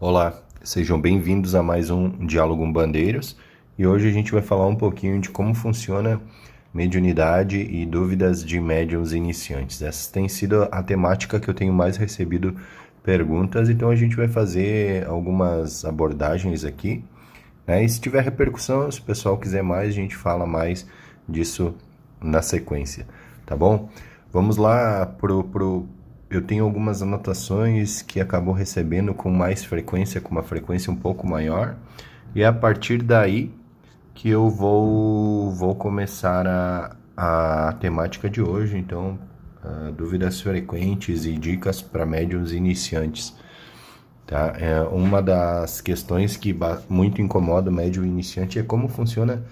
Olá, sejam bem-vindos a mais um Diálogo Umbandeiros e hoje a gente vai falar um pouquinho de como funciona mediunidade e dúvidas de médiums iniciantes. Essa tem sido a temática que eu tenho mais recebido perguntas, então a gente vai fazer algumas abordagens aqui, né? E se tiver repercussão, se o pessoal quiser mais, a gente fala mais disso na sequência, tá bom? Vamos lá eu tenho algumas anotações que acabou recebendo com mais frequência, com uma frequência um pouco maior, e é a partir daí que eu vou começar a temática de hoje, então, dúvidas frequentes e dicas para médiuns iniciantes. Tá? Uma das questões que muito incomoda o médium iniciante é como funciona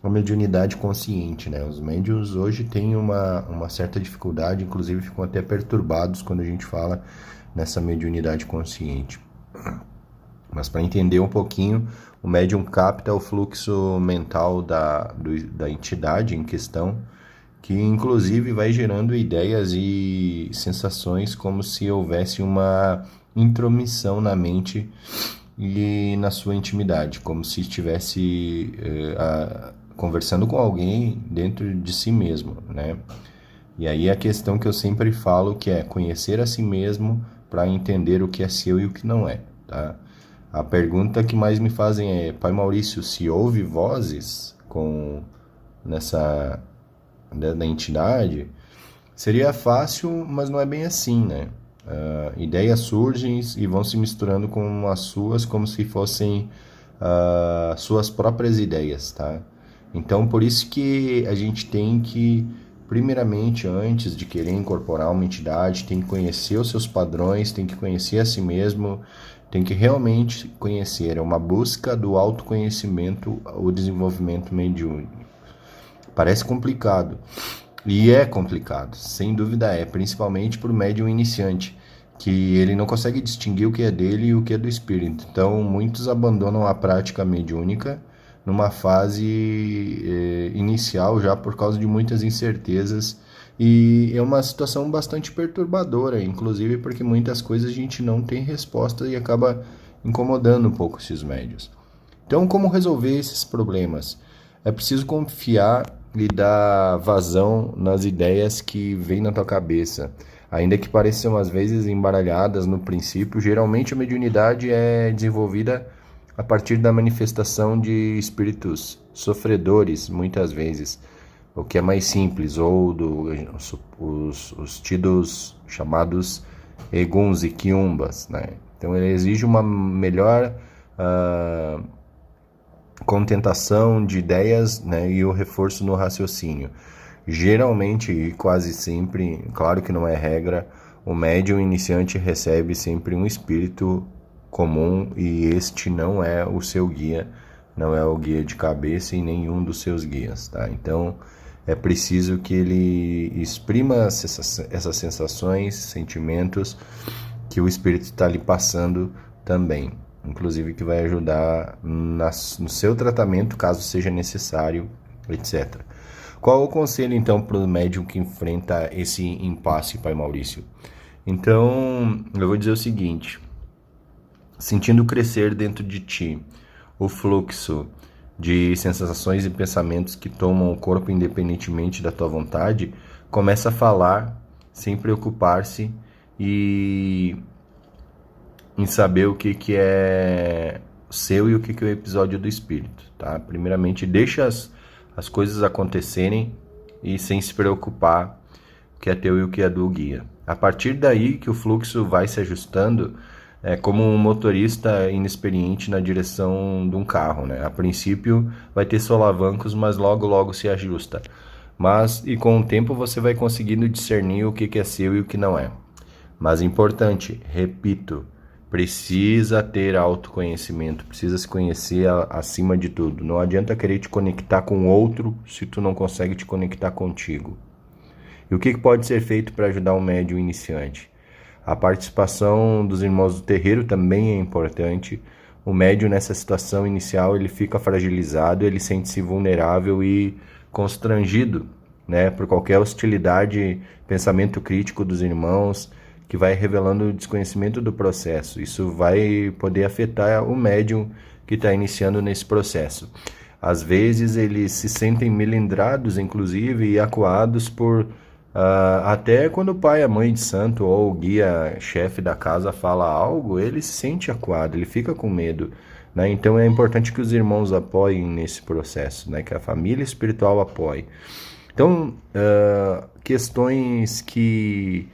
a mediunidade consciente, né? Os médiuns hoje têm uma certa dificuldade, inclusive ficam até perturbados quando a gente fala nessa mediunidade consciente. Mas para entender um pouquinho, o médium capta o fluxo mental da entidade em questão, que inclusive vai gerando ideias e sensações como se houvesse uma intromissão na mente e na sua intimidade, como se estivesse conversando com alguém dentro de si mesmo, né? E aí a questão que eu sempre falo que é conhecer a si mesmo para entender o que é seu e o que não é, tá? A pergunta que mais me fazem é: Pai Maurício, se ouve vozes nessa da entidade, seria fácil, mas não é bem assim, né? Ideias surgem e vão se misturando com as suas, como se fossem suas próprias ideias, tá? Então, por isso que a gente tem que, primeiramente, antes de querer incorporar uma entidade, tem que conhecer os seus padrões, tem que conhecer a si mesmo, tem que realmente conhecer. É uma busca do autoconhecimento, o desenvolvimento mediúnico. Parece complicado, e é complicado, sem dúvida é, principalmente para o médium iniciante, que ele não consegue distinguir o que é dele e o que é do espírito. Então, muitos abandonam a prática mediúnica numa fase inicial já por causa de muitas incertezas, e é uma situação bastante perturbadora, inclusive porque muitas coisas a gente não tem resposta e acaba incomodando um pouco esses médios. Então, como resolver esses problemas? É preciso confiar e dar vazão nas ideias que vêm na tua cabeça. Ainda que pareçam às vezes embaralhadas no princípio, geralmente a mediunidade é desenvolvida a partir da manifestação de espíritos sofredores, muitas vezes, o que é mais simples, ou os tidos chamados eguns e quiumbas, né? Então ele exige uma melhor contentação de ideias, né, e o reforço no raciocínio. Geralmente e quase sempre, claro que não é regra, o médium iniciante recebe sempre um espírito comum e este não é o seu guia, não é o guia de cabeça e nenhum dos seus guias, tá? Então é preciso que ele exprima essas sensações, sentimentos que o espírito está lhe passando também, inclusive que vai ajudar no seu tratamento, caso seja necessário, etc. Qual o conselho, então, para o médium que enfrenta esse impasse, Pai Maurício? Então, eu vou dizer o seguinte: sentindo crescer dentro de ti o fluxo de sensações e pensamentos que tomam o corpo independentemente da tua vontade, começa a falar sem preocupar-se e em saber o que é seu e o que é o episódio do espírito, tá? Primeiramente, deixa as coisas acontecerem e sem se preocupar o que é teu e o que é do guia. A partir daí que o fluxo vai se ajustando, é como um motorista inexperiente na direção de um carro, né? A princípio vai ter solavancos, mas logo se ajusta. E com o tempo você vai conseguindo discernir o que é seu e o que não é. Mas importante, repito, precisa ter autoconhecimento, precisa se conhecer acima de tudo. Não adianta querer te conectar com outro se tu não consegue te conectar contigo. E o que pode ser feito para ajudar um médium iniciante? A participação dos irmãos do terreiro também é importante. O médium nessa situação inicial ele fica fragilizado, ele sente-se vulnerável e constrangido, né, por qualquer hostilidade, pensamento crítico dos irmãos, que vai revelando o desconhecimento do processo. Isso vai poder afetar o médium que está iniciando nesse processo. Às vezes eles se sentem melindrados, inclusive, e acuados por... até quando o pai, a mãe de santo ou o guia-chefe da casa fala algo, ele se sente acuado, ele fica com medo, né? Então é importante que os irmãos apoiem nesse processo, né? Que a família espiritual apoie. Então, questões que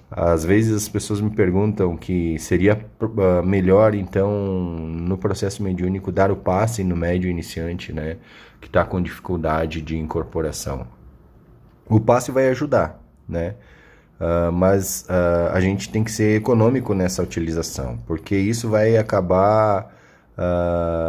às vezes as pessoas me perguntam que seria melhor, então, no processo mediúnico, dar o passe no médium iniciante, né? Que está com dificuldade de incorporação. O passe vai ajudar, né? Mas a gente tem que ser econômico nessa utilização, porque isso vai acabar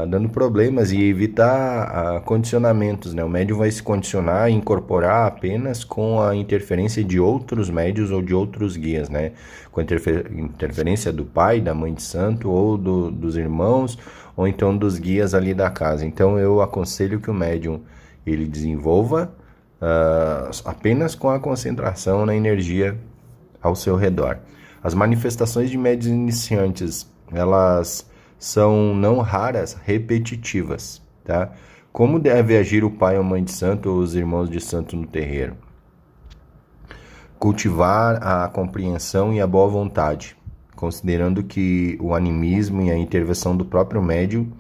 dando problemas e evitar condicionamentos, né? O médium vai se condicionar e incorporar apenas com a interferência de outros médios ou de outros guias, né? Com a interferência do pai, da mãe de santo ou dos irmãos, ou então dos guias ali da casa. Então eu aconselho que o médium ele desenvolva apenas com a concentração na energia ao seu redor. As manifestações de médiuns iniciantes, elas são não raras, repetitivas, tá? Como deve agir o pai ou mãe de santo ou os irmãos de santo no terreiro? Cultivar a compreensão e a boa vontade, considerando que o animismo e a intervenção do próprio médium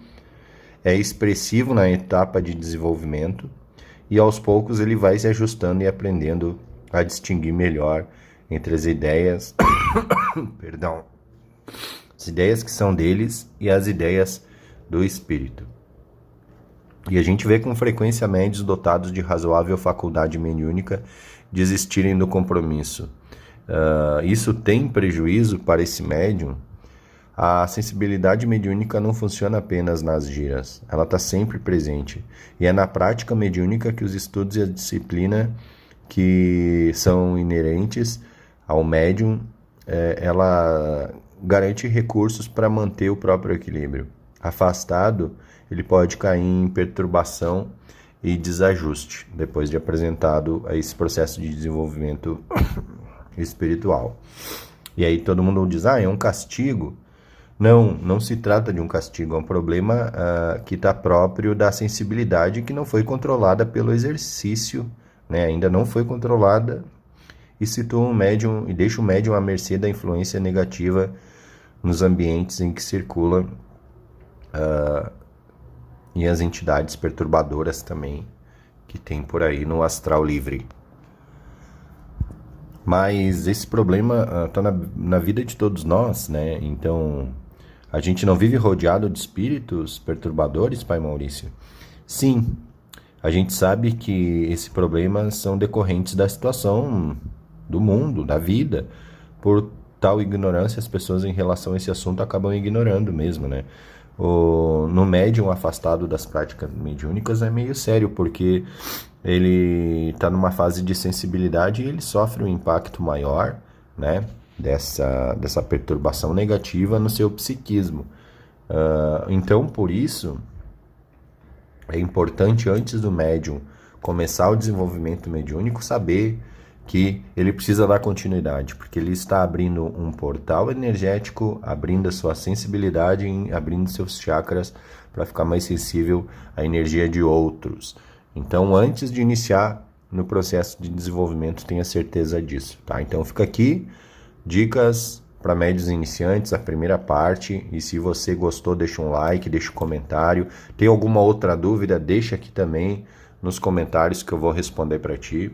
é expressivo na etapa de desenvolvimento, e aos poucos ele vai se ajustando e aprendendo a distinguir melhor entre as ideias, perdão, as ideias que são deles e as ideias do espírito. E a gente vê com frequência médiuns dotados de razoável faculdade mediúnica desistirem do compromisso. Isso tem prejuízo para esse médium? A sensibilidade mediúnica não funciona apenas nas giras, ela está sempre presente. E é na prática mediúnica que os estudos e a disciplina que são inerentes ao médium, ela garante recursos para manter o próprio equilíbrio. Afastado, ele pode cair em perturbação e desajuste, depois de apresentado a esse processo de desenvolvimento espiritual. E aí todo mundo diz, é um castigo. Não se trata de um castigo, é um problema que está próprio da sensibilidade que não foi controlada pelo exercício, né? Ainda não foi controlada e situa o médium e deixa o médium à mercê da influência negativa nos ambientes em que circula e as entidades perturbadoras também que tem por aí no astral livre. Mas esse problema está na vida de todos nós, né? Então, a gente não vive rodeado de espíritos perturbadores, Pai Maurício? Sim, a gente sabe que esses problemas são decorrentes da situação do mundo, da vida. Por tal ignorância, as pessoas em relação a esse assunto acabam ignorando mesmo, né? No médium afastado das práticas mediúnicas é meio sério, porque ele está numa fase de sensibilidade e ele sofre um impacto maior, né, dessa perturbação negativa no seu psiquismo. Então, por isso, é importante, antes do médium começar o desenvolvimento mediúnico, saber que ele precisa dar continuidade, porque ele está abrindo um portal energético, abrindo a sua sensibilidade, abrindo seus chakras para ficar mais sensível à energia de outros. Então, antes de iniciar no processo de desenvolvimento, tenha certeza disso, tá? Então, fica aqui dicas para médiuns iniciantes, a primeira parte, e se você gostou, deixa um like, deixa um comentário. Tem alguma outra dúvida, deixa aqui também nos comentários que eu vou responder para ti.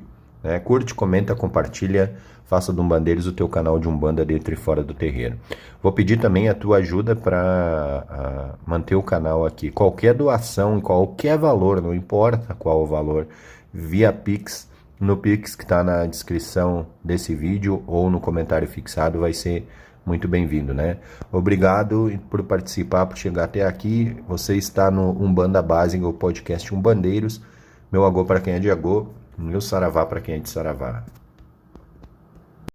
Curte, comenta, compartilha, faça do Umbandeiros o teu canal de Umbanda dentro e fora do terreiro. Vou pedir também a tua ajuda para manter o canal aqui. Qualquer doação, qualquer valor, não importa qual o valor, via Pix, no Pix que está na descrição desse vídeo ou no comentário fixado, vai ser muito bem-vindo, né? Obrigado por participar, por chegar até aqui. Você está no Umbanda Básica, o podcast Umbandeiros. Meu agô para quem é de agô. Meu saravá para quem é de saravá.